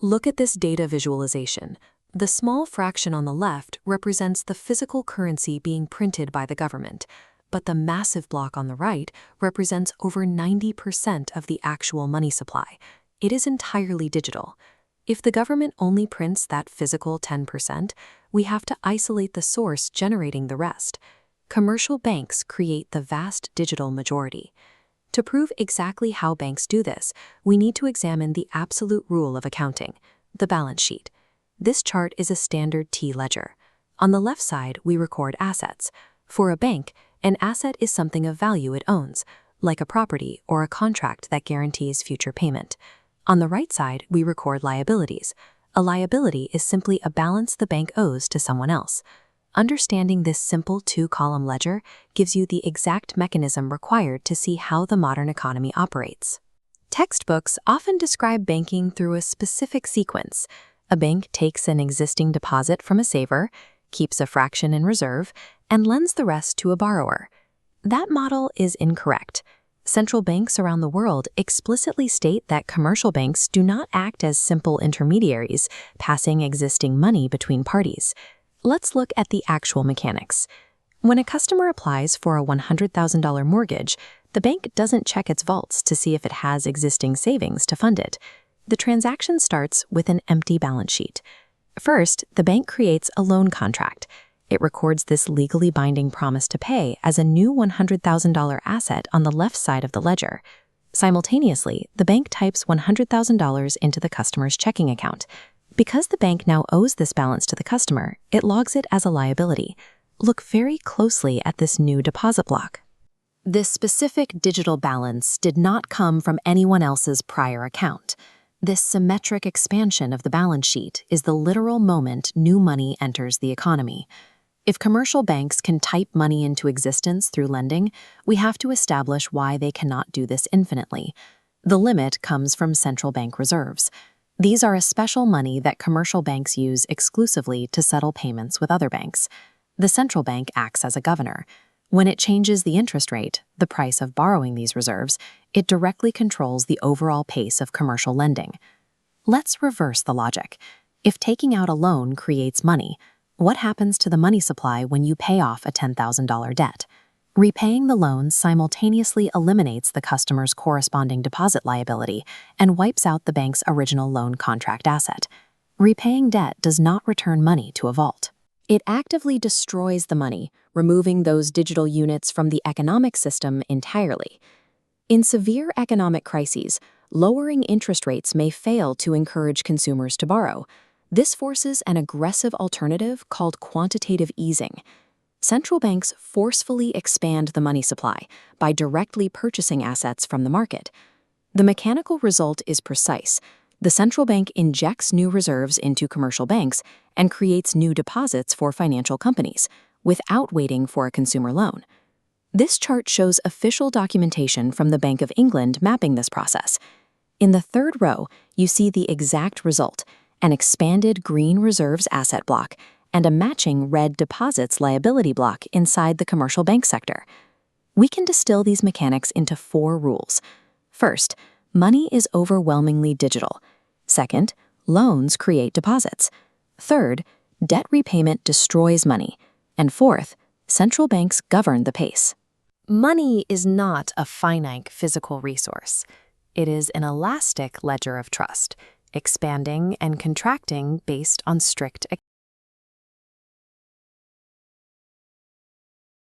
Look at this data visualization. The small fraction on the left represents the physical currency being printed by the government, but the massive block on the right represents over 90% of the actual money supply. It is entirely digital. If the government only prints that physical 10%, we have to isolate the source generating the rest. Commercial banks create the vast digital majority. To prove exactly how banks do this, we need to examine the absolute rule of accounting, the balance sheet. This chart is a standard T-ledger. On the left side, we record assets. For a bank, an asset is something of value it owns, like a property or a contract that guarantees future payment. On the right side, we record liabilities. A liability is simply a balance the bank owes to someone else. Understanding this simple two-column ledger gives you the exact mechanism required to see how the modern economy operates. Textbooks often describe banking through a specific sequence. A bank takes an existing deposit from a saver, keeps a fraction in reserve, and lends the rest to a borrower. That model is incorrect. Central banks around the world explicitly state that commercial banks do not act as simple intermediaries, passing existing money between parties. Let's look at the actual mechanics. When a customer applies for a $100,000 mortgage, the bank doesn't check its vaults to see if it has existing savings to fund it. The transaction starts with an empty balance sheet. First, the bank creates a loan contract. It records this legally binding promise to pay as a new $100,000 asset on the left side of the ledger. Simultaneously, the bank types $100,000 into the customer's checking account. Because the bank now owes this balance to the customer, it logs it as a liability. Look very closely at this new deposit block. This specific digital balance did not come from anyone else's prior account. This symmetric expansion of the balance sheet is the literal moment new money enters the economy. If commercial banks can type money into existence through lending, we have to establish why they cannot do this infinitely. The limit comes from central bank reserves. These are a special money that commercial banks use exclusively to settle payments with other banks. The central bank acts as a governor. When it changes the interest rate, the price of borrowing these reserves, it directly controls the overall pace of commercial lending. Let's reverse the logic. If taking out a loan creates money, what happens to the money supply when you pay off a $10,000 debt? Repaying the loan simultaneously eliminates the customer's corresponding deposit liability and wipes out the bank's original loan contract asset. Repaying debt does not return money to a vault. It actively destroys the money, removing those digital units from the economic system entirely. In severe economic crises, lowering interest rates may fail to encourage consumers to borrow. This forces an aggressive alternative called quantitative easing. Central banks forcefully expand the money supply by directly purchasing assets from the market. The mechanical result is precise. The central bank injects new reserves into commercial banks and creates new deposits for financial companies, without waiting for a consumer loan. This chart shows official documentation from the Bank of England mapping this process. In the third row, you see the exact result, an expanded green reserves asset block and a matching red deposits liability block inside the commercial bank sector. We can distill these mechanics into 4 rules. First, money is overwhelmingly digital. Second, loans create deposits. Third, debt repayment destroys money. And fourth, central banks govern the pace. Money is not a finite physical resource. It is an elastic ledger of trust, expanding and contracting based on strict